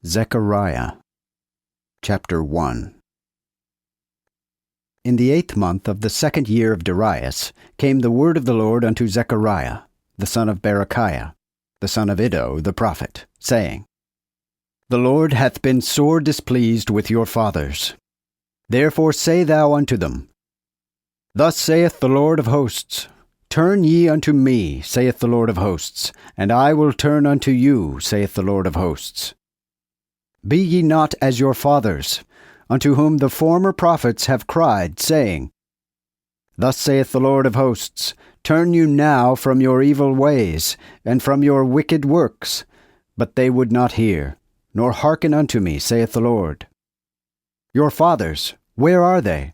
Zechariah chapter 1. In the 8th month of the 2nd year of Darius came the word of the Lord unto Zechariah, the son of Berechiah, the son of Iddo the prophet, saying, The Lord hath been sore displeased with your fathers. Therefore say thou unto them, Thus saith the Lord of hosts, Turn ye unto me, saith the Lord of hosts, and I will turn unto you, saith the Lord of hosts. Be ye not as your fathers, unto whom the former prophets have cried, saying, Thus saith the Lord of hosts, Turn you now from your evil ways, and from your wicked works. But they would not hear, nor hearken unto me, saith the Lord. Your fathers, where are they?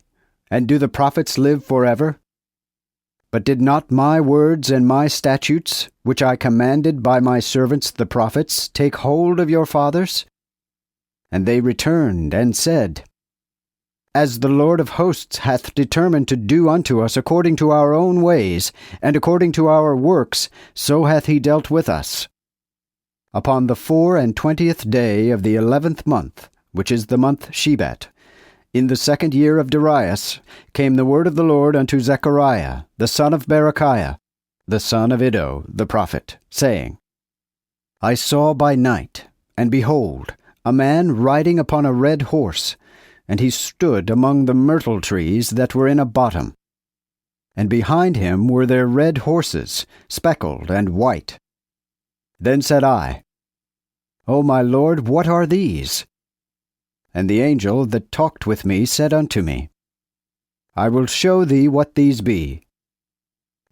And do the prophets live forever? But did not my words and my statutes, which I commanded by my servants the prophets, take hold of your fathers? And they returned and said, As the Lord of hosts hath determined to do unto us according to our own ways, and according to our works, so hath he dealt with us. Upon the 24th day of the 11th month, which is the month Shebat, in the 2nd year of Darius, came the word of the Lord unto Zechariah, the son of Berechiah, the son of Iddo the prophet, saying, I saw by night, and behold, a man riding upon a red horse, and he stood among the myrtle trees that were in a bottom. And behind him were their red horses, speckled and white. Then said I, O my Lord, what are these? And the angel that talked with me said unto me, I will show thee what these be.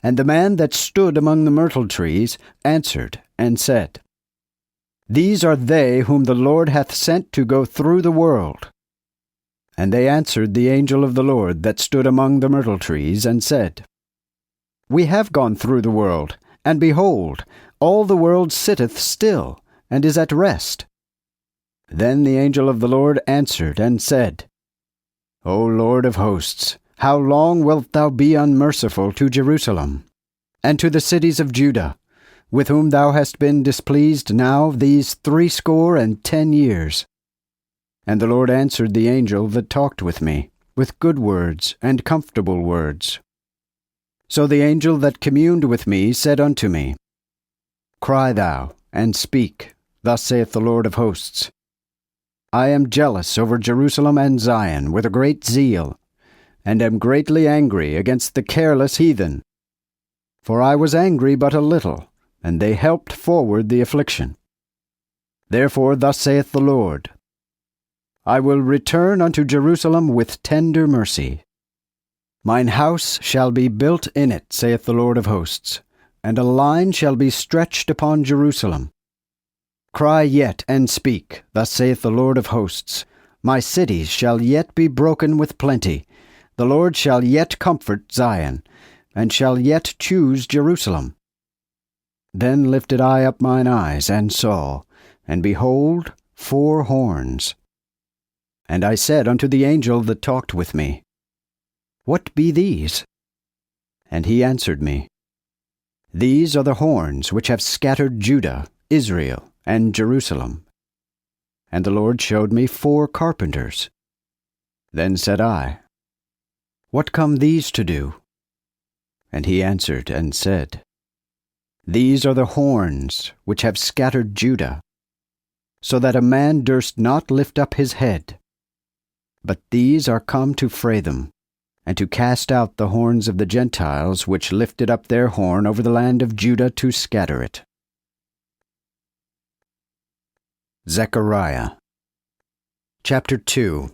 And the man that stood among the myrtle trees answered and said, These are they whom the Lord hath sent to go through the world. And they answered the angel of the Lord that stood among the myrtle trees, and said, We have gone through the world, and behold, all the world sitteth still, and is at rest. Then the angel of the Lord answered and said, O Lord of hosts, how long wilt thou be unmerciful to Jerusalem, and to the cities of Judah, with whom thou hast been displeased now these 70 years? And the Lord answered the angel that talked with me, with good words and comfortable words. So the angel that communed with me said unto me, Cry thou, and speak, thus saith the Lord of hosts. I am jealous over Jerusalem and Zion with a great zeal, and am greatly angry against the careless heathen. For I was angry but a little, and they helped forward the affliction. Therefore thus saith the Lord, I will return unto Jerusalem with tender mercy. Mine house shall be built in it, saith the Lord of hosts, and a line shall be stretched upon Jerusalem. Cry yet and speak, thus saith the Lord of hosts, My cities shall yet be broken with plenty, the Lord shall yet comfort Zion, and shall yet choose Jerusalem. Then lifted I up mine eyes, and saw, and behold, 4 horns. And I said unto the angel that talked with me, What be these? And he answered me, These are the horns which have scattered Judah, Israel, and Jerusalem. And the Lord showed me 4 carpenters. Then said I, What come these to do? And he answered and said, These are the horns which have scattered Judah, so that a man durst not lift up his head. But these are come to fray them, and to cast out the horns of the Gentiles which lifted up their horn over the land of Judah to scatter it. Zechariah chapter 2.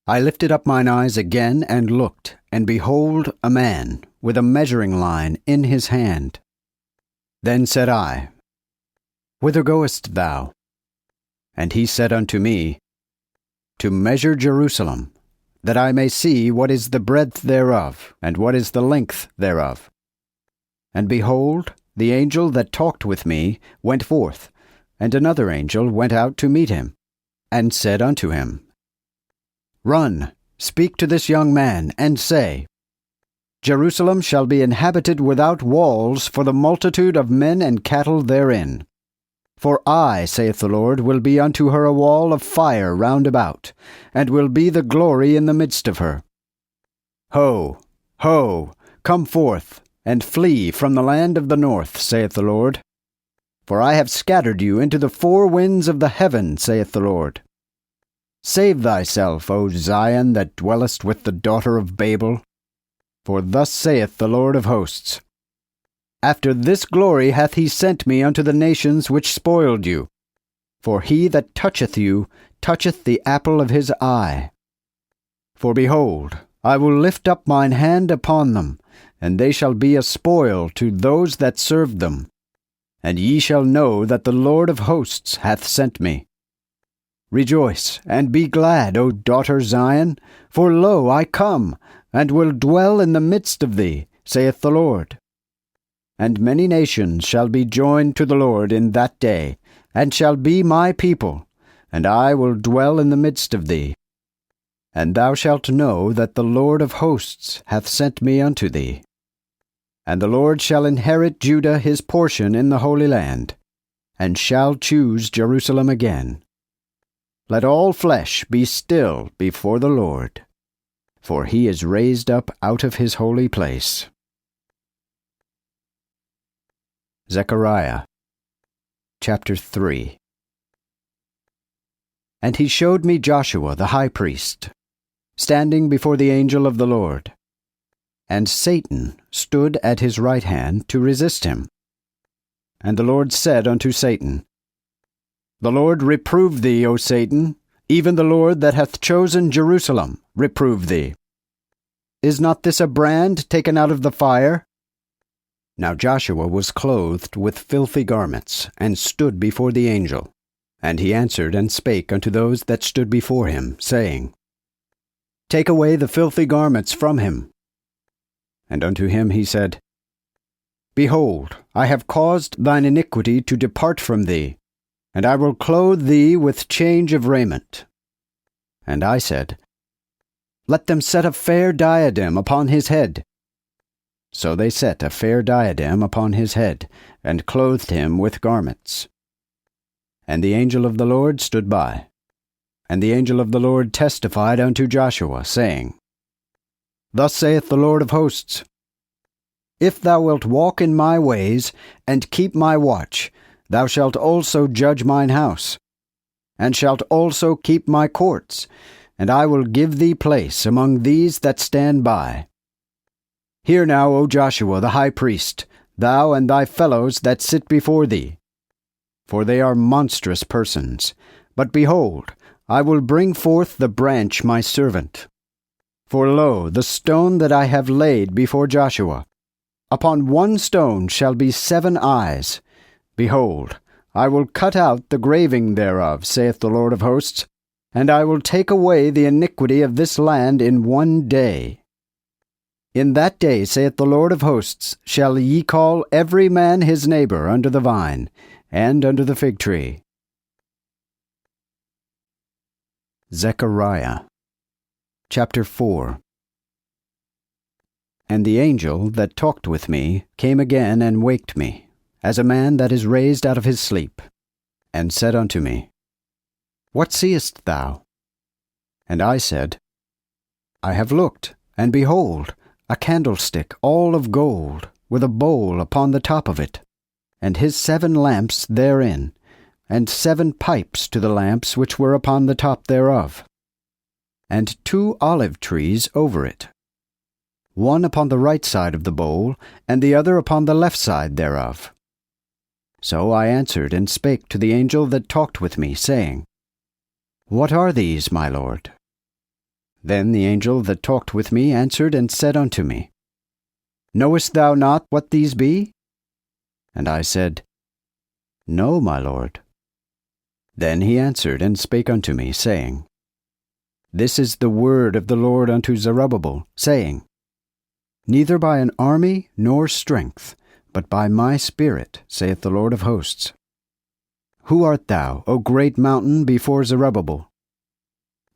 I lifted up mine eyes again and looked, and behold, a man with a measuring line in his hand. Then said I, Whither goest thou? And he said unto me, To measure Jerusalem, that I may see what is the breadth thereof, and what is the length thereof. And behold, the angel that talked with me went forth, and another angel went out to meet him, and said unto him, Run, speak to this young man, and say, Jerusalem shall be inhabited without walls for the multitude of men and cattle therein. For I, saith the Lord, will be unto her a wall of fire round about, and will be the glory in the midst of her. Ho, ho, come forth, and flee from the land of the north, saith the Lord. For I have scattered you into the four winds of the heaven, saith the Lord. Save thyself, O Zion, that dwellest with the daughter of Babel. For thus saith the Lord of hosts, After this glory hath he sent me unto the nations which spoiled you. For he that toucheth you toucheth the apple of his eye. For behold, I will lift up mine hand upon them, and they shall be a spoil to those that served them. And ye shall know that the Lord of hosts hath sent me. Rejoice, and be glad, O daughter Zion, for lo, I come, and will dwell in the midst of thee, saith the Lord. And many nations shall be joined to the Lord in that day, and shall be my people, and I will dwell in the midst of thee. And thou shalt know that the Lord of hosts hath sent me unto thee. And the Lord shall inherit Judah his portion in the Holy Land, and shall choose Jerusalem again. Let all flesh be still before the Lord, for he is raised up out of his holy place. Zechariah chapter 3. And he showed me Joshua the high priest, standing before the angel of the Lord. And Satan stood at his right hand to resist him. And the Lord said unto Satan, The Lord reprove thee, O Satan, even the Lord that hath chosen Jerusalem reprove thee. Is not this a brand taken out of the fire? Now Joshua was clothed with filthy garments, and stood before the angel. And he answered and spake unto those that stood before him, saying, Take away the filthy garments from him. And unto him he said, Behold, I have caused thine iniquity to depart from thee, and I will clothe thee with change of raiment. And I said, Let them set a fair diadem upon his head. So they set a fair diadem upon his head, and clothed him with garments. And the angel of the Lord stood by. And the angel of the Lord testified unto Joshua, saying, Thus saith the Lord of hosts, If thou wilt walk in my ways, and keep my watch, thou shalt also judge mine house, and shalt also keep my courts, and I will give thee place among these that stand by. Hear now, O Joshua the high priest, thou and thy fellows that sit before thee. For they are monstrous persons. But behold, I will bring forth the branch my servant. For lo, the stone that I have laid before Joshua, upon one stone shall be 7 eyes. Behold, I will cut out the graving thereof, saith the Lord of hosts, and I will take away the iniquity of this land in one day. In that day, saith the Lord of hosts, shall ye call every man his neighbor under the vine, and under the fig tree. Zechariah chapter 4. And the angel that talked with me came again and waked me, as a man that is raised out of his sleep, and said unto me, What seest thou? And I said, I have looked, and behold, a candlestick all of gold, with a bowl upon the top of it, and his 7 lamps therein, and 7 pipes to the lamps which were upon the top thereof, and 2 olive trees over it, one upon the right side of the bowl, and the other upon the left side thereof. So I answered and spake to the angel that talked with me, saying, What are these, my lord? Then the angel that talked with me answered and said unto me, Knowest thou not what these be? And I said, No, my lord. Then he answered and spake unto me, saying, This is the word of the Lord unto Zerubbabel, saying, Neither by an army nor strength, but by my Spirit, saith the Lord of hosts. Who art thou, O great mountain, before Zerubbabel?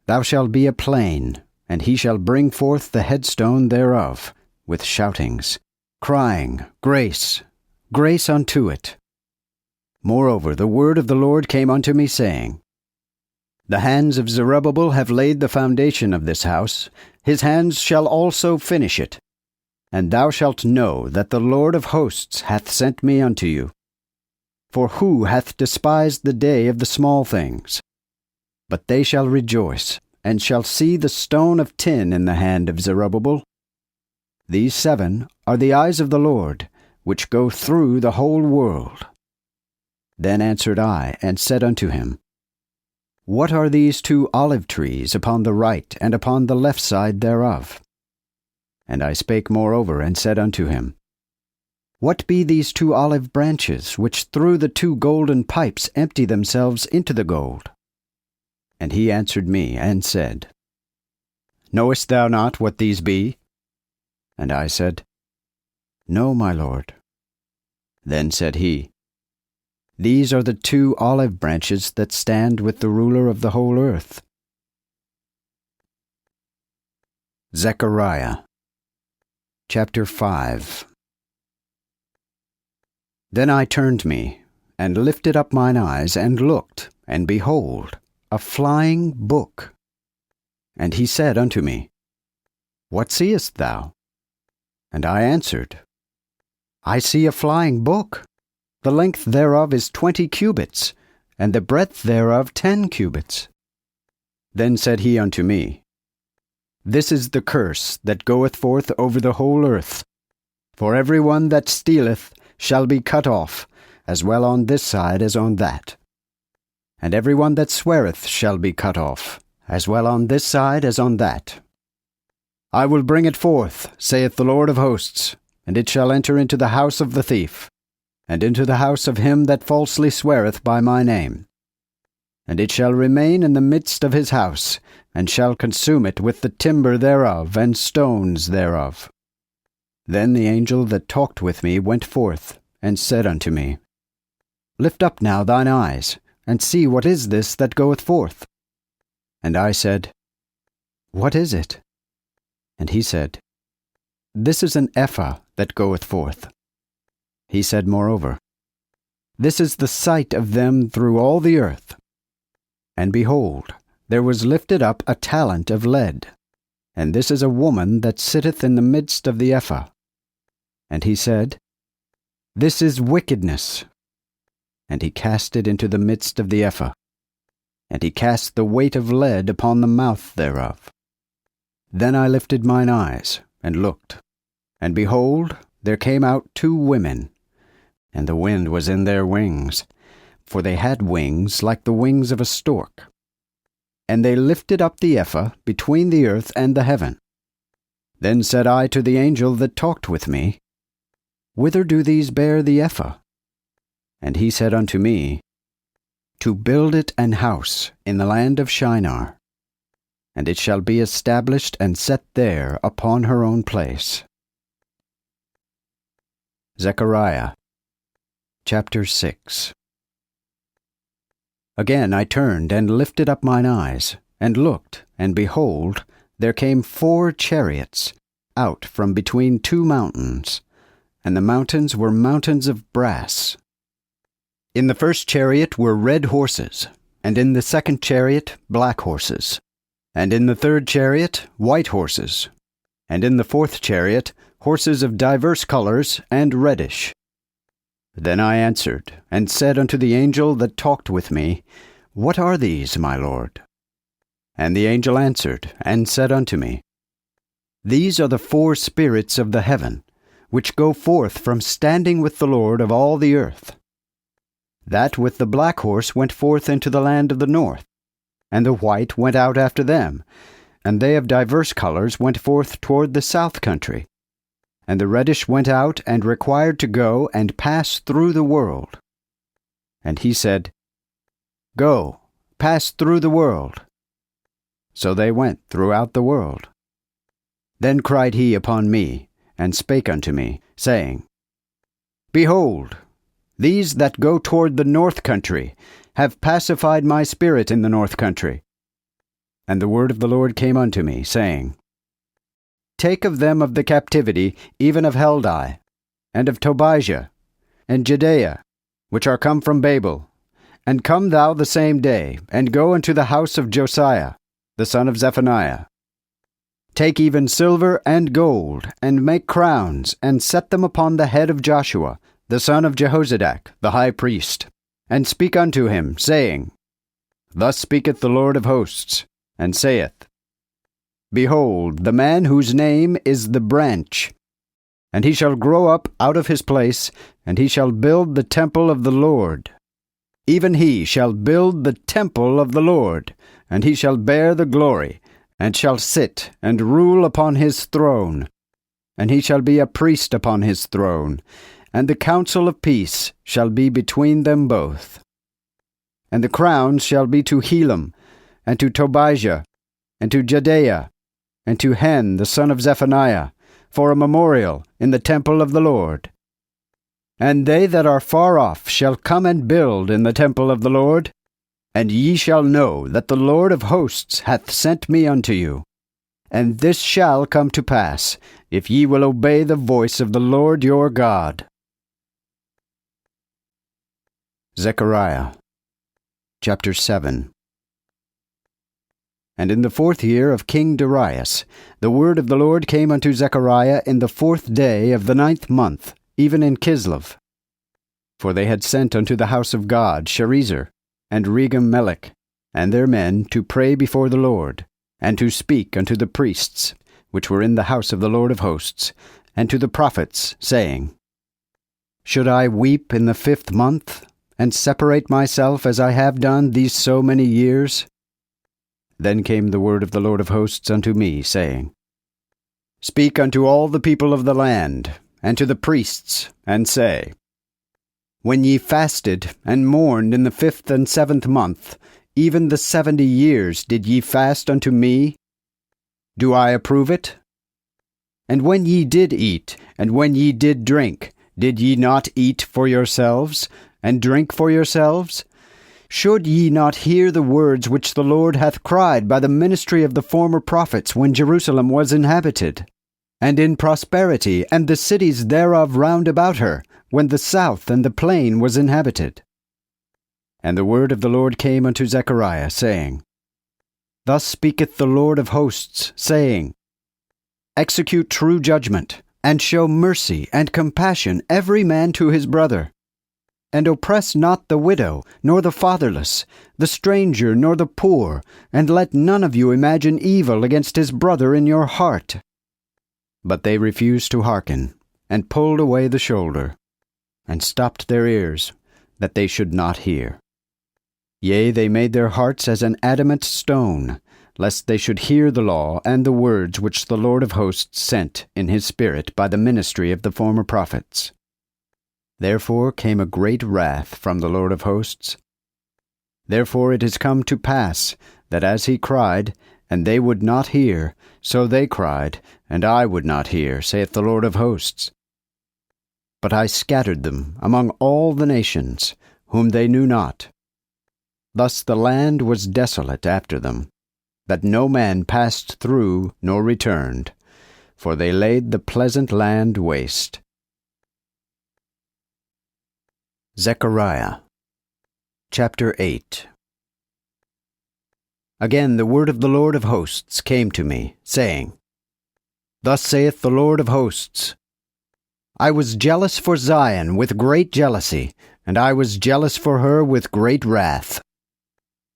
Thou shalt be a plain, and he shall bring forth the headstone thereof, with shoutings, crying, Grace, grace unto it. Moreover, the word of the Lord came unto me, saying, The hands of Zerubbabel have laid the foundation of this house, his hands shall also finish it. And thou shalt know that the Lord of hosts hath sent me unto you. For who hath despised the day of the small things? But they shall rejoice, and shall see the stone of tin in the hand of Zerubbabel. These 7 are the eyes of the Lord, which go through the whole world. Then answered I, and said unto him, What are these 2 olive trees upon the right and upon the left side thereof? And I spake moreover, and said unto him, What be these 2 olive branches, which through the 2 golden pipes empty themselves into the gold? And he answered me, and said, Knowest thou not what these be? And I said, No, my lord. Then said he, These are the 2 olive branches that stand with the ruler of the whole earth. Zechariah chapter 5. Then I turned me, and lifted up mine eyes, and looked, and behold, a flying book. And he said unto me, What seest thou? And I answered, I see a flying book. The length thereof is 20 cubits, and the breadth thereof 10 cubits. Then said he unto me, This is the curse that goeth forth over the whole earth. For every one that stealeth shall be cut off, as well on this side as on that. And every one that sweareth shall be cut off, as well on this side as on that. I will bring it forth, saith the Lord of hosts, and it shall enter into the house of the thief, and into the house of him that falsely sweareth by my name. And it shall remain in the midst of his house, and shall consume it with the timber thereof and stones thereof. Then the angel that talked with me went forth, and said unto me, Lift up now thine eyes, and see what is this that goeth forth. And I said, What is it? And he said, This is an ephah that goeth forth. He said moreover, This is the sight of them through all the earth. And behold, there was lifted up a talent of lead, and this is a woman that sitteth in the midst of the ephah. And he said, This is wickedness. And he cast it into the midst of the ephah, and he cast the weight of lead upon the mouth thereof. Then I lifted mine eyes, and looked, and behold, there came out 2 women, and the wind was in their wings, for they had wings like the wings of a stork. And they lifted up the ephah between the earth and the heaven. Then said I to the angel that talked with me, Whither do these bear the ephah? And he said unto me, To build it an house in the land of Shinar, and it shall be established and set there upon her own place. Zechariah chapter 6. Again I turned and lifted up mine eyes, and looked, and behold, there came 4 chariots out from between 2 mountains, and the mountains were mountains of brass. In the first chariot were red horses, and in the second chariot black horses, and in the third chariot white horses, and in the fourth chariot horses of divers colors and reddish. Then I answered, and said unto the angel that talked with me, What are these, my lord? And the angel answered, and said unto me, These are the 4 spirits of the heaven, which go forth from standing with the Lord of all the earth. That with the black horse went forth into the land of the north, and the white went out after them, and they of divers colors went forth toward the south country. And the reddish went out and required to go and pass through the world. And he said, Go, pass through the world. So they went throughout the world. Then cried he upon me, and spake unto me, saying, Behold, these that go toward the north country have pacified my spirit in the north country. And the word of the Lord came unto me, saying, Take of them of the captivity, even of Heldai, and of Tobijah, and Jedaiah, which are come from Babel. And come thou the same day, and go unto the house of Josiah, the son of Zephaniah. Take even silver and gold, and make crowns, and set them upon the head of Joshua, the son of Jehozadak, the high priest, and speak unto him, saying, Thus speaketh the Lord of hosts, and saith, Behold, the man whose name is the branch, and he shall grow up out of his place, and he shall build the temple of the Lord. Even he shall build the temple of the Lord, and he shall bear the glory, and shall sit and rule upon his throne. And he shall be a priest upon his throne, and the counsel of peace shall be between them both. And the crowns shall be to Helam, and to Tobijah, and to Jedaiah, and to Hen the son of Zephaniah, for a memorial in the temple of the Lord. And they that are far off shall come and build in the temple of the Lord, and ye shall know that the Lord of hosts hath sent me unto you. And this shall come to pass, if ye will obey the voice of the Lord your God. Zechariah chapter 7. And in the 4th year of King Darius, the word of the Lord came unto Zechariah in the 4th day of the 9th month, even in Kislev. For they had sent unto the house of God Sherezer, and Regem-melech, and their men, to pray before the Lord, and to speak unto the priests, which were in the house of the Lord of hosts, and to the prophets, saying, Should I weep in the 5th month, and separate myself as I have done these so many years? Then came the word of the Lord of hosts unto me, saying, Speak unto all the people of the land, and to the priests, and say, When ye fasted and mourned in the 5th and 7th month, even the 70 years did ye fast unto me? Do I approve it? And when ye did eat, and when ye did drink, did ye not eat for yourselves, and drink for yourselves? Should ye not hear the words which the Lord hath cried by the ministry of the former prophets when Jerusalem was inhabited, and in prosperity, and the cities thereof round about her, when the south and the plain was inhabited? And the word of the Lord came unto Zechariah, saying, Thus speaketh the Lord of hosts, saying, Execute true judgment, and show mercy and compassion every man to his brother. And oppress not the widow, nor the fatherless, the stranger, nor the poor, and let none of you imagine evil against his brother in your heart. But they refused to hearken, and pulled away the shoulder, and stopped their ears, that they should not hear. Yea, they made their hearts as an adamant stone, lest they should hear the law and the words which the Lord of hosts sent in his Spirit by the ministry of the former prophets. Therefore came a great wrath from the Lord of hosts. Therefore it is come to pass, that as he cried, and they would not hear, so they cried, and I would not hear, saith the Lord of hosts. But I scattered them among all the nations, whom they knew not. Thus the land was desolate after them, that no man passed through nor returned, for they laid the pleasant land waste. Zechariah chapter 8. Again the word of the Lord of hosts came to me, saying, Thus saith the Lord of hosts, I was jealous for Zion with great jealousy, and I was jealous for her with great wrath.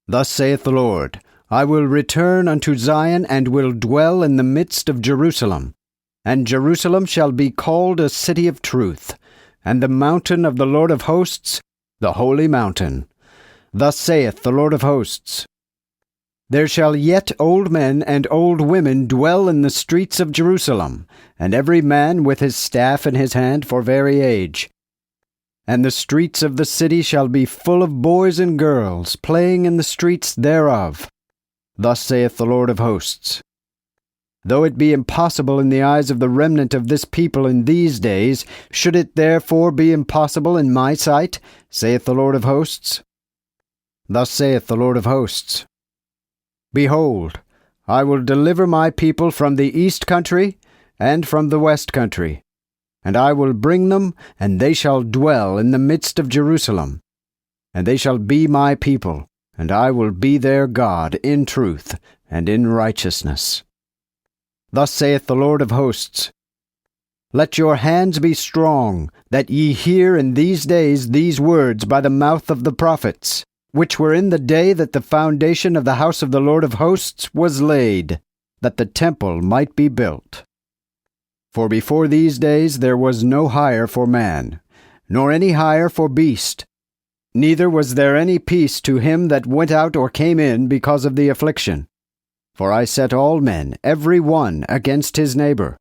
Thus saith the Lord, I will return unto Zion, and will dwell in the midst of Jerusalem. And Jerusalem shall be called a city of truth, and the mountain of the Lord of hosts, the holy mountain. Thus saith the Lord of hosts, There shall yet old men and old women dwell in the streets of Jerusalem, and every man with his staff in his hand for very age. And the streets of the city shall be full of boys and girls, playing in the streets thereof. Thus saith the Lord of hosts, Though it be impossible in the eyes of the remnant of this people in these days, should it therefore be impossible in my sight, saith the Lord of hosts? Thus saith the Lord of hosts, Behold, I will deliver my people from the east country and from the west country, And I will bring them, and they shall dwell in the midst of Jerusalem. And they shall be my people, and I will be their God in truth and in righteousness. Thus saith the Lord of hosts, Let your hands be strong, that ye hear in these days these words by the mouth of the prophets, which were in the day that the foundation of the house of the Lord of hosts was laid, that the temple might be built. For before these days there was no hire for man, nor any hire for beast, neither was there any peace to him that went out or came in because of the affliction. For I set all men, every one, against his neighbor.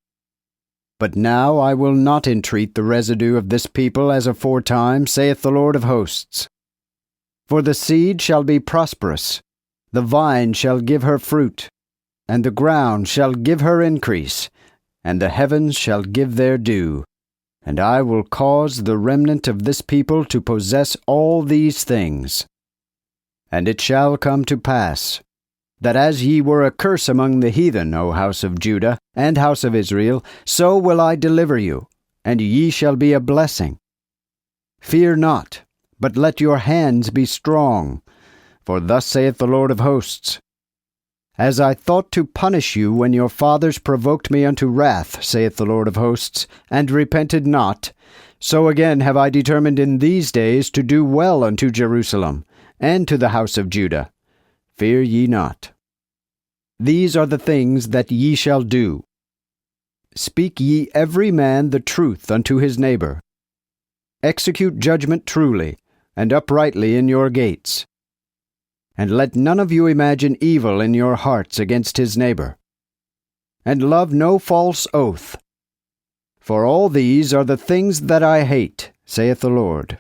But now I will not entreat the residue of this people as aforetime, saith the Lord of hosts. For the seed shall be prosperous, the vine shall give her fruit, and the ground shall give her increase, and the heavens shall give their dew. And I will cause the remnant of this people to possess all these things. And it shall come to pass, that as ye were a curse among the heathen, O house of Judah, and house of Israel, so will I deliver you, and ye shall be a blessing. Fear not, but let your hands be strong. For thus saith the Lord of hosts, As I thought to punish you when your fathers provoked me unto wrath, saith the Lord of hosts, and repented not, so again have I determined in these days to do well unto Jerusalem, and to the house of Judah. Fear ye not. These are the things that ye shall do. Speak ye every man the truth unto his neighbor. Execute judgment truly, and uprightly in your gates. And let none of you imagine evil in your hearts against his neighbor. And love no false oath. For all these are the things that I hate, saith the Lord.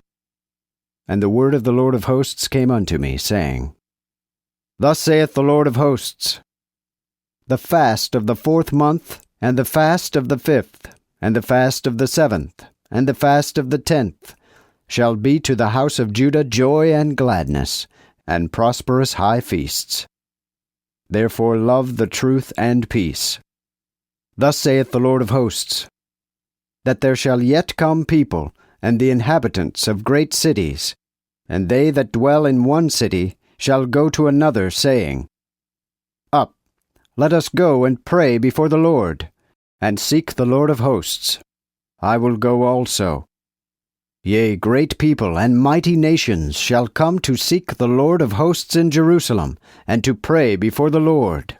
And the word of the Lord of hosts came unto me, saying, Thus saith the Lord of hosts, The fast of the 4th month, and the fast of the 5th, and the fast of the 7th, and the fast of the 10th, shall be to the house of Judah joy and gladness, and prosperous high feasts. Therefore love the truth and peace. Thus saith the Lord of hosts, That there shall yet come people, and the inhabitants of great cities, and they that dwell in one city shall go to another, saying, Up, let us go and pray before the Lord, and seek the Lord of hosts. I will go also. Yea, great people and mighty nations shall come to seek the Lord of hosts in Jerusalem, and to pray before the Lord.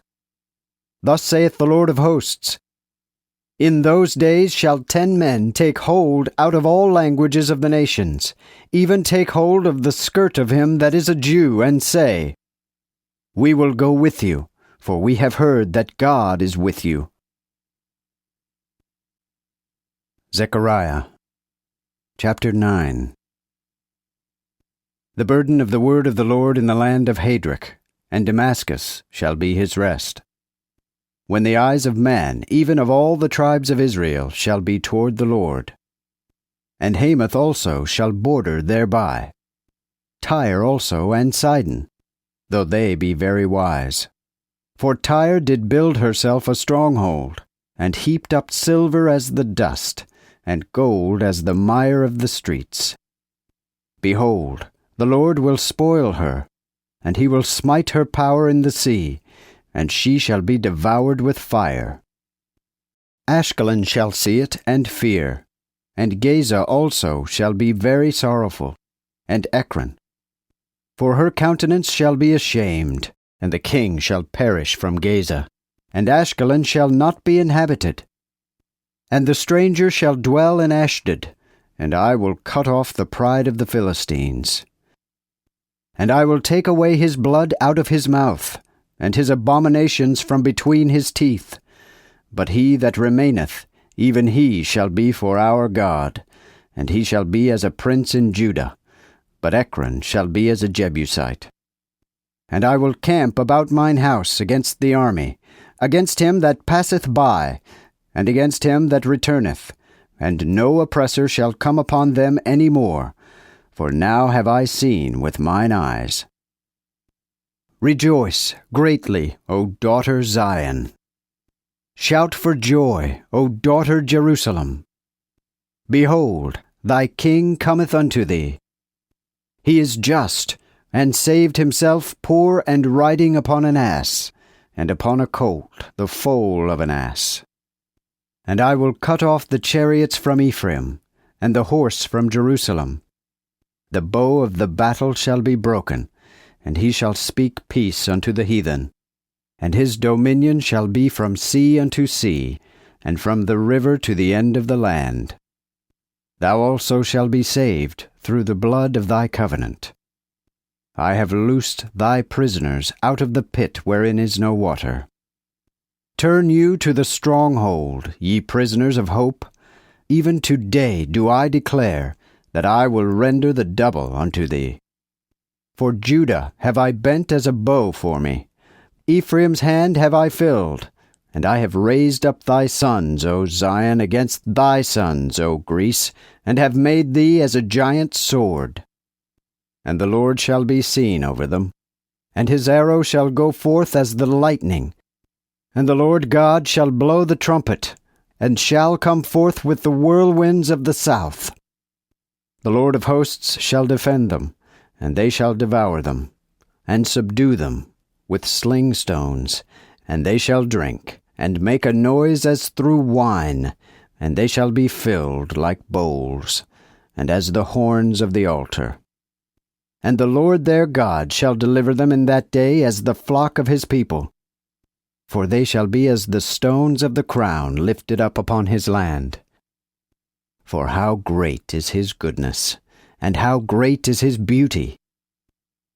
Thus saith the Lord of hosts, In those days shall 10 men take hold out of all languages of the nations, even take hold of the skirt of him that is a Jew, and say, We will go with you, for we have heard that God is with you. Zechariah Chapter 9. The burden of the word of the Lord in the land of Hadric, and Damascus shall be his rest. When the eyes of man, even of all the tribes of Israel, shall be toward the Lord. And Hamath also shall border thereby. Tyre also and Sidon, though they be very wise. For Tyre did build herself a stronghold, and heaped up silver as the dust, and gold as the mire of the streets. Behold, the Lord will spoil her, and he will smite her power in the sea, and she shall be devoured with fire. Ashkelon shall see it and fear, and Gaza also shall be very sorrowful, and Ekron. For her countenance shall be ashamed, and the king shall perish from Gaza, and Ashkelon shall not be inhabited. And the stranger shall dwell in Ashdod, and I will cut off the pride of the Philistines. And I will take away his blood out of his mouth, and his abominations from between his teeth. But he that remaineth, even he shall be for our God, and he shall be as a prince in Judah, but Ekron shall be as a Jebusite. And I will camp about mine house against the army, against him that passeth by, and against him that returneth, and no oppressor shall come upon them any more, for now have I seen with mine eyes. Rejoice greatly, O daughter Zion. Shout for joy, O daughter Jerusalem. Behold, thy king cometh unto thee. He is just, and saved himself poor and riding upon an ass, and upon a colt, the foal of an ass. And I will cut off the chariots from Ephraim, and the horse from Jerusalem. The bow of the battle shall be broken, and he shall speak peace unto the heathen. And his dominion shall be from sea unto sea, and from the river to the end of the land. Thou also shalt be saved through the blood of thy covenant. I have loosed thy prisoners out of the pit wherein is no water. Turn you to the stronghold, ye prisoners of hope. Even today do I declare that I will render the double unto thee. For Judah have I bent as a bow for me. Ephraim's hand have I filled, and I have raised up thy sons, O Zion, against thy sons, O Greece, and have made thee as a giant's sword. And the Lord shall be seen over them, and his arrow shall go forth as the lightning. And the Lord God shall blow the trumpet, and shall come forth with the whirlwinds of the south. The Lord of hosts shall defend them, and they shall devour them, and subdue them with sling stones, and they shall drink, and make a noise as through wine, and they shall be filled like bowls, and as the horns of the altar. And the Lord their God shall deliver them in that day as the flock of his people. For they shall be as the stones of the crown lifted up upon his land. For how great is his goodness, and how great is his beauty!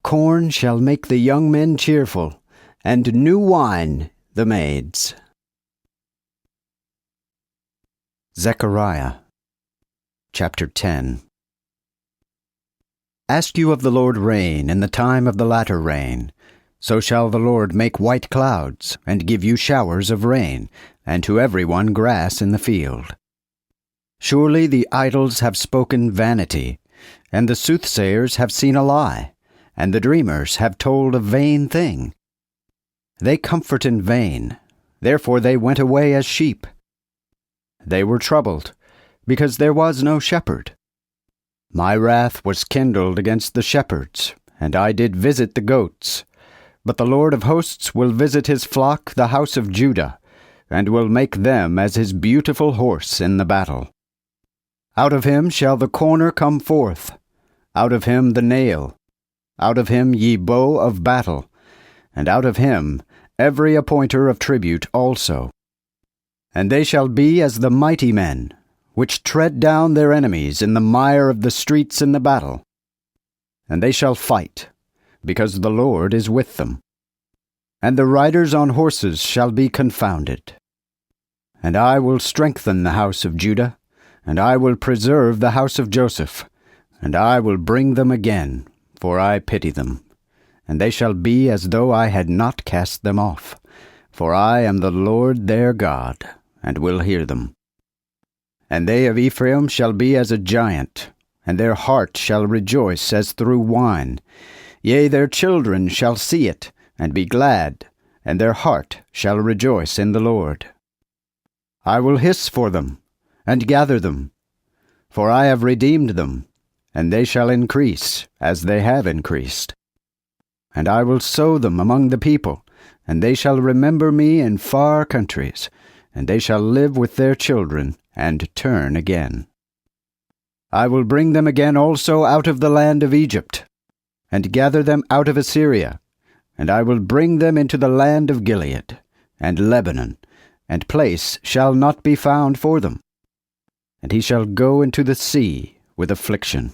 Corn shall make the young men cheerful, and new wine the maids. Zechariah chapter 10. Ask you of the Lord rain in the time of the latter rain. So shall the Lord make white clouds, and give you showers of rain, and to every one grass in the field. Surely the idols have spoken vanity, and the soothsayers have seen a lie, and the dreamers have told a vain thing. They comfort in vain, therefore they went away as sheep. They were troubled, because there was no shepherd. My wrath was kindled against the shepherds, and I did visit the goats. But the Lord of hosts will visit his flock, the house of Judah, and will make them as his beautiful horse in the battle. Out of him shall the corner come forth, out of him the nail, out of him ye bow of battle, and out of him every appointer of tribute also. And they shall be as the mighty men, which tread down their enemies in the mire of the streets in the battle. And they shall fight, because the Lord is with them. And the riders on horses shall be confounded. And I will strengthen the house of Judah, and I will preserve the house of Joseph, and I will bring them again, for I pity them. And they shall be as though I had not cast them off, for I am the Lord their God, and will hear them. And they of Ephraim shall be as a giant, and their heart shall rejoice as through wine. Yea, their children shall see it, and be glad, and their heart shall rejoice in the Lord. I will hiss for them, and gather them, for I have redeemed them, and they shall increase, as they have increased. And I will sow them among the people, and they shall remember me in far countries, and they shall live with their children, and turn again. I will bring them again also out of the land of Egypt, and gather them out of Assyria, and I will bring them into the land of Gilead, and Lebanon, and place shall not be found for them. And he shall go into the sea with affliction,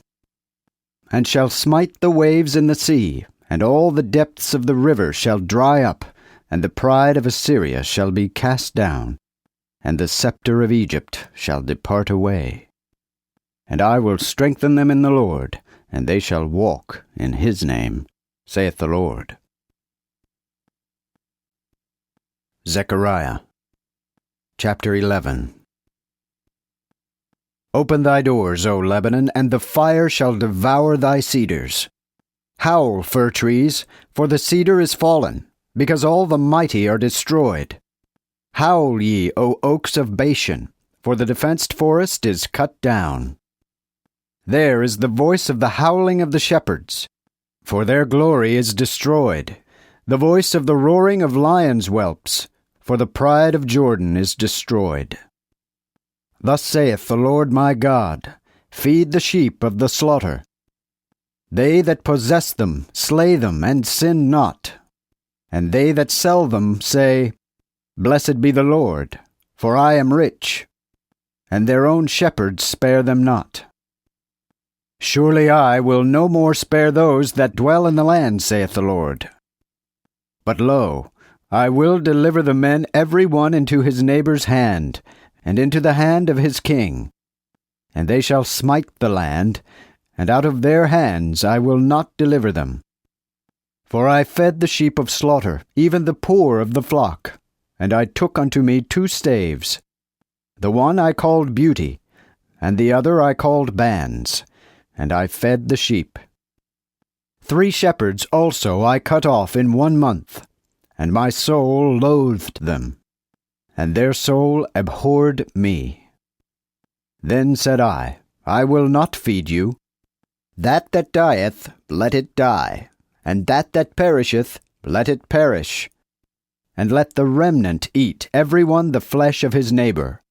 and shall smite the waves in the sea, and all the depths of the river shall dry up, and the pride of Assyria shall be cast down, and the scepter of Egypt shall depart away. And I will strengthen them in the Lord, and they shall walk in his name, saith the Lord. Zechariah chapter 11. Open thy doors, O Lebanon, and the fire shall devour thy cedars. Howl, fir trees, for the cedar is fallen, because all the mighty are destroyed. Howl ye, O oaks of Bashan, for the defenced forest is cut down. There is the voice of the howling of the shepherds, for their glory is destroyed, the voice of the roaring of lions' whelps, for the pride of Jordan is destroyed. Thus saith the Lord my God, Feed the sheep of the slaughter. They that possess them slay them, and sin not. And they that sell them say, Blessed be the Lord, for I am rich. And their own shepherds spare them not. Surely I will no more spare those that dwell in the land, saith the Lord. But lo, I will deliver the men every one into his neighbour's hand, and into the hand of his king. And they shall smite the land, and out of their hands I will not deliver them. For I fed the sheep of slaughter, even the poor of the flock, and I took unto me 2 staves. The one I called Beauty, and the other I called Bands, and I fed the sheep. 3 shepherds also I cut off in 1 month, and my soul loathed them, and their soul abhorred me. Then said I will not feed you. That dieth, let it die, and that perisheth, let it perish. And let the remnant eat every one the flesh of his neighbour.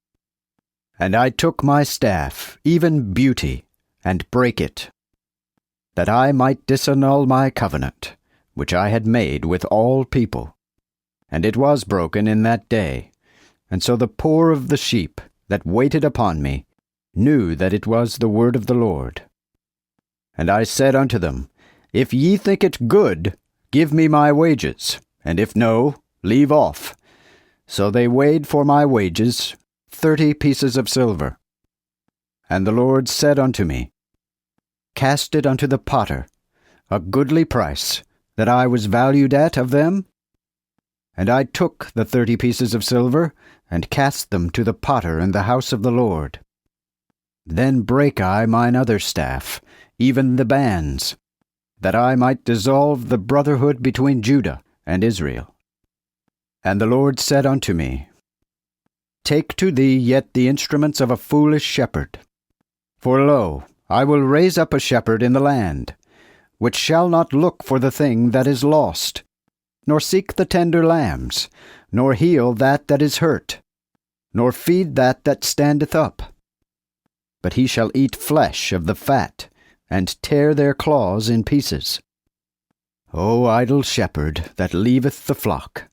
And I took my staff, even Beauty, and brake it, that I might disannul my covenant, which I had made with all people. And it was broken in that day. And so the poor of the sheep that waited upon me knew that it was the word of the Lord. And I said unto them, If ye think it good, give me my wages, and if no, leave off. So they weighed for my wages 30 pieces of silver. And the Lord said unto me, Cast it unto the potter, a goodly price, that I was valued at of them. And I took the 30 pieces of silver, and cast them to the potter in the house of the Lord. Then brake I mine other staff, even the bands, that I might dissolve the brotherhood between Judah and Israel. And the Lord said unto me, Take to thee yet the instruments of a foolish shepherd. For lo, I will raise up a shepherd in the land, which shall not look for the thing that is lost, nor seek the tender lambs, nor heal that is hurt, nor feed that standeth up. But he shall eat flesh of the fat, and tear their claws in pieces. O idle shepherd that leaveth the flock!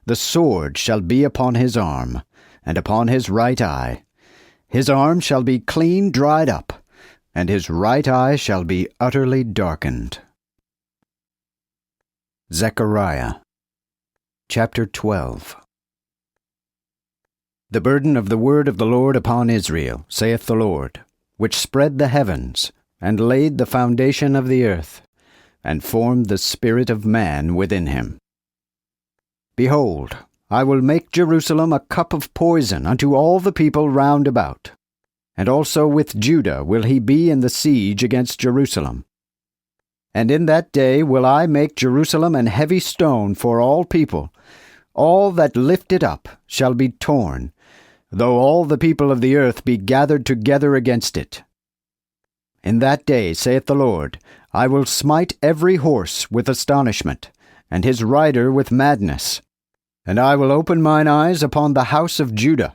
The sword shall be upon his arm, and upon his right eye. His arm shall be clean dried up, and his right eye shall be utterly darkened. Zechariah chapter 12. The burden of the word of the Lord upon Israel, saith the Lord, which spread the heavens, and laid the foundation of the earth, and formed the spirit of man within him. Behold, I will make Jerusalem a cup of poison unto all the people round about, and also with Judah will he be in the siege against Jerusalem. And in that day will I make Jerusalem an heavy stone for all people. All that lift it up shall be torn, though all the people of the earth be gathered together against it. In that day, saith the Lord, I will smite every horse with astonishment, and his rider with madness. And I will open mine eyes upon the house of Judah,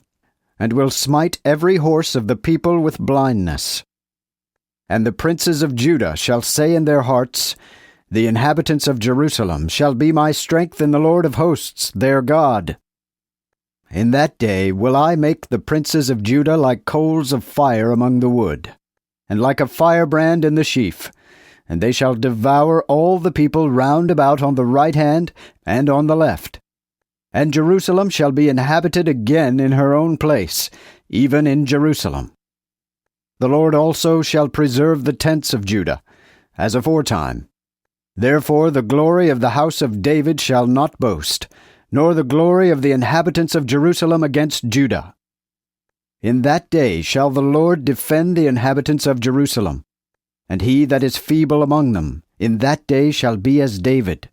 and will smite every horse of the people with blindness. And the princes of Judah shall say in their hearts, The inhabitants of Jerusalem shall be my strength in the Lord of hosts, their God. In that day will I make the princes of Judah like coals of fire among the wood, and like a firebrand in the sheaf, and they shall devour all the people round about on the right hand and on the left. And Jerusalem shall be inhabited again in her own place, even in Jerusalem. The Lord also shall preserve the tents of Judah, as aforetime. Therefore the glory of the house of David shall not boast, nor the glory of the inhabitants of Jerusalem against Judah. In that day shall the Lord defend the inhabitants of Jerusalem, and he that is feeble among them in that day shall be as David,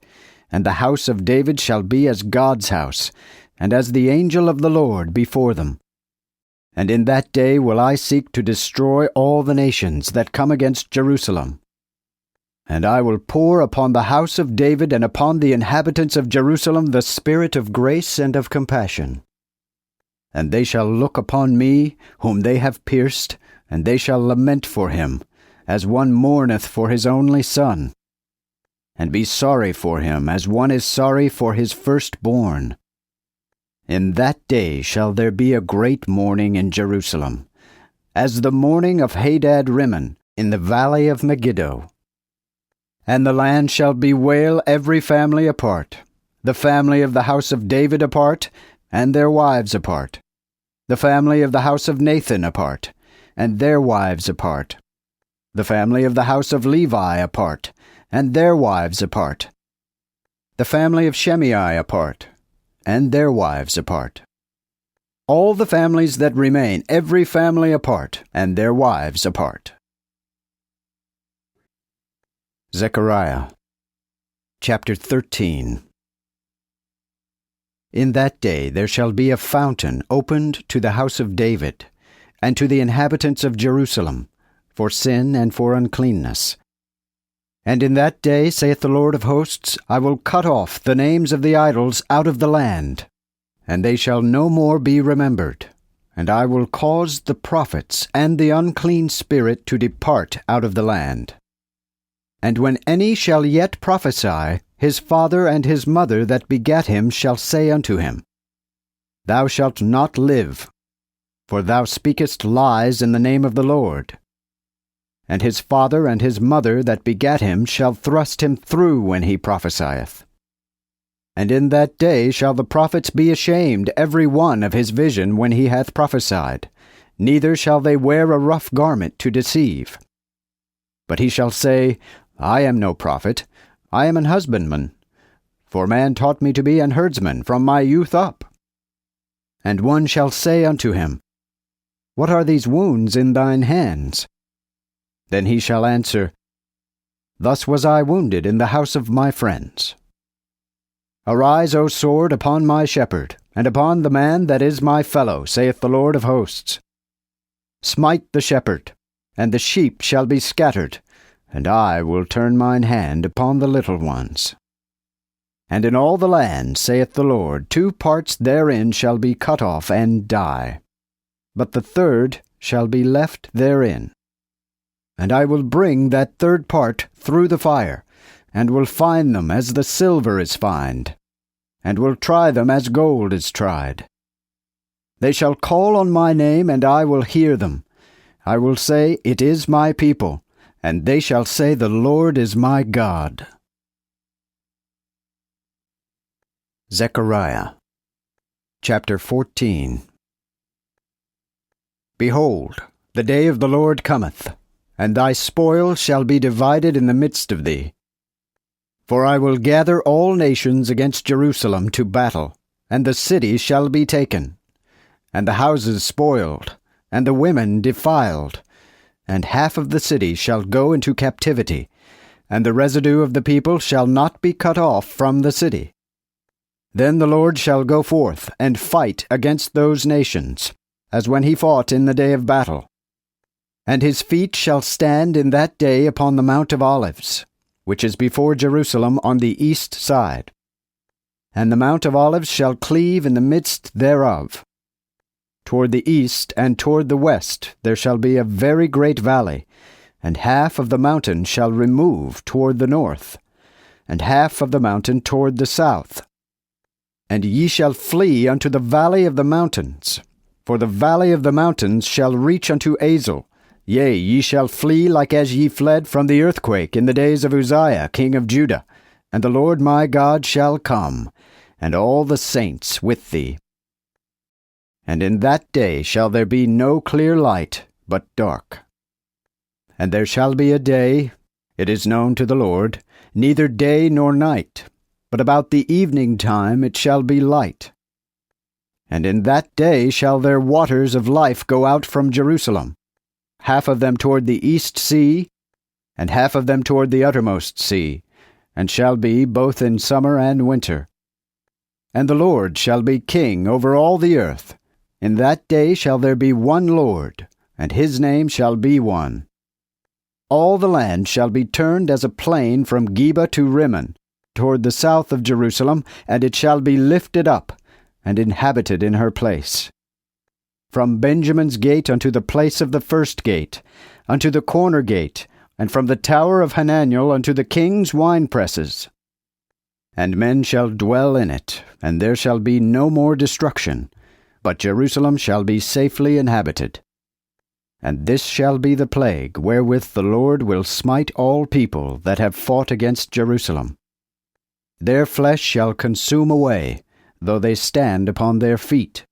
and the house of David shall be as God's house, and as the angel of the Lord before them. And in that day will I seek to destroy all the nations that come against Jerusalem. And I will pour upon the house of David and upon the inhabitants of Jerusalem the spirit of grace and of compassion. And they shall look upon me, whom they have pierced, and they shall lament for him, as one mourneth for his only son, and be sorry for him, as one is sorry for his firstborn. In that day shall there be a great mourning in Jerusalem, as the mourning of Hadad-rimmon in the valley of Megiddo. And the land shall bewail every family apart, the family of the house of David apart, and their wives apart, the family of the house of Nathan apart, and their wives apart, the family of the house of Levi apart, and their wives apart, the family of Shimei apart, and their wives apart. All the families that remain, every family apart, and their wives apart. Zechariah, chapter 13. In that day there shall be a fountain opened to the house of David, and to the inhabitants of Jerusalem, for sin and for uncleanness. And in that day, saith the Lord of hosts, I will cut off the names of the idols out of the land, and they shall no more be remembered. And I will cause the prophets and the unclean spirit to depart out of the land. And when any shall yet prophesy, his father and his mother that begat him shall say unto him, Thou shalt not live, for thou speakest lies in the name of the Lord. And his father and his mother that begat him shall thrust him through when he prophesieth. And in that day shall the prophets be ashamed every one of his vision when he hath prophesied, neither shall they wear a rough garment to deceive. But he shall say, I am no prophet, I am an husbandman, for man taught me to be an herdsman from my youth up. And one shall say unto him, What are these wounds in thine hands? Then he shall answer, Thus was I wounded in the house of my friends. Arise, O sword, upon my shepherd, and upon the man that is my fellow, saith the Lord of hosts. Smite the shepherd, and the sheep shall be scattered, and I will turn mine hand upon the little ones. And in all the land, saith the Lord, 2 parts therein shall be cut off and die, but the third shall be left therein. And I will bring that third part through the fire, and will fine them as the silver is fined, and will try them as gold is tried. They shall call on my name, and I will hear them. I will say, It is my people, and they shall say, The Lord is my God. Zechariah, chapter 14. Behold, the day of the Lord cometh, and thy spoil shall be divided in the midst of thee. For I will gather all nations against Jerusalem to battle, and the city shall be taken, and the houses spoiled, and the women defiled, and half of the city shall go into captivity, and the residue of the people shall not be cut off from the city. Then the Lord shall go forth and fight against those nations, as when he fought in the day of battle. And his feet shall stand in that day upon the Mount of Olives, which is before Jerusalem on the east side. And the Mount of Olives shall cleave in the midst thereof. Toward the east and toward the west there shall be a very great valley, and half of the mountain shall remove toward the north, and half of the mountain toward the south. And ye shall flee unto the valley of the mountains, for the valley of the mountains shall reach unto Azel. Yea, ye shall flee like as ye fled from the earthquake in the days of Uzziah king of Judah. And the Lord my God shall come, and all the saints with thee. And in that day shall there be no clear light, but dark. And there shall be a day, it is known to the Lord, neither day nor night, but about the evening time it shall be light. And in that day shall their waters of life go out from Jerusalem, half of them toward the east sea, and half of them toward the uttermost sea, and shall be both in summer and winter. And the Lord shall be king over all the earth, In that day shall there be one Lord, and his name shall be one. All the land shall be turned as a plain from Geba to Rimmon, toward the south of Jerusalem, and it shall be lifted up, and inhabited in her place. From Benjamin's gate unto the place of the first gate, unto the corner gate, and from the tower of Hananiel unto the king's winepresses. And men shall dwell in it, and there shall be no more destruction, but Jerusalem shall be safely inhabited. And this shall be the plague wherewith the Lord will smite all people that have fought against Jerusalem. Their flesh shall consume away, though they stand upon their feet.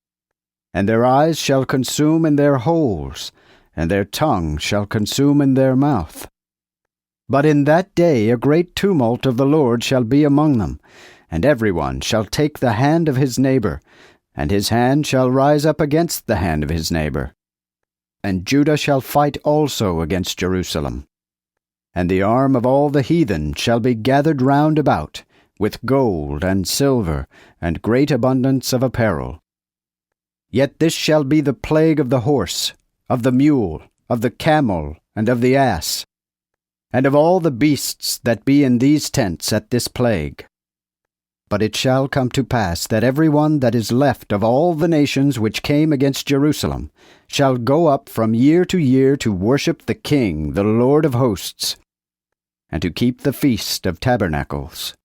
And their eyes shall consume in their holes, and their tongue shall consume in their mouth. But in that day a great tumult of the Lord shall be among them, and every one shall take the hand of his neighbor, and his hand shall rise up against the hand of his neighbor. And Judah shall fight also against Jerusalem. And the arm of all the heathen shall be gathered round about, with gold and silver, and great abundance of apparel. Yet this shall be the plague of the horse, of the mule, of the camel, and of the ass, and of all the beasts that be in these tents at this plague. But it shall come to pass that every one that is left of all the nations which came against Jerusalem shall go up from year to year to worship the King, the Lord of hosts, and to keep the feast of tabernacles.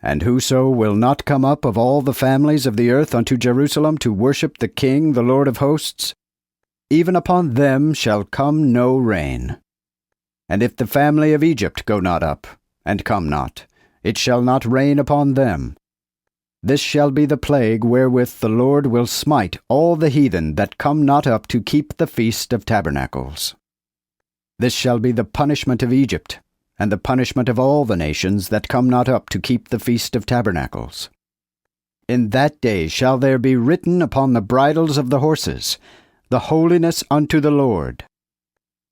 And whoso will not come up of all the families of the earth unto Jerusalem to worship the King, the Lord of hosts, even upon them shall come no rain. And if the family of Egypt go not up, and come not, it shall not rain upon them. This shall be the plague wherewith the Lord will smite all the heathen that come not up to keep the feast of tabernacles. This shall be the punishment of Egypt, and the punishment of all the nations that come not up to keep the feast of tabernacles. In that day shall there be written upon the bridles of the horses, the holiness unto the Lord.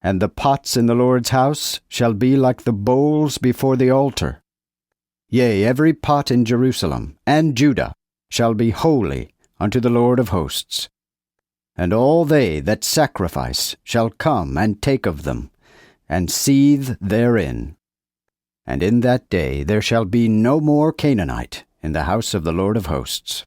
And the pots in the Lord's house shall be like the bowls before the altar. Yea, every pot in Jerusalem and Judah shall be holy unto the Lord of hosts. And all they that sacrifice shall come and take of them, and seethe therein. And in that day there shall be no more Canaanite in the house of the Lord of hosts.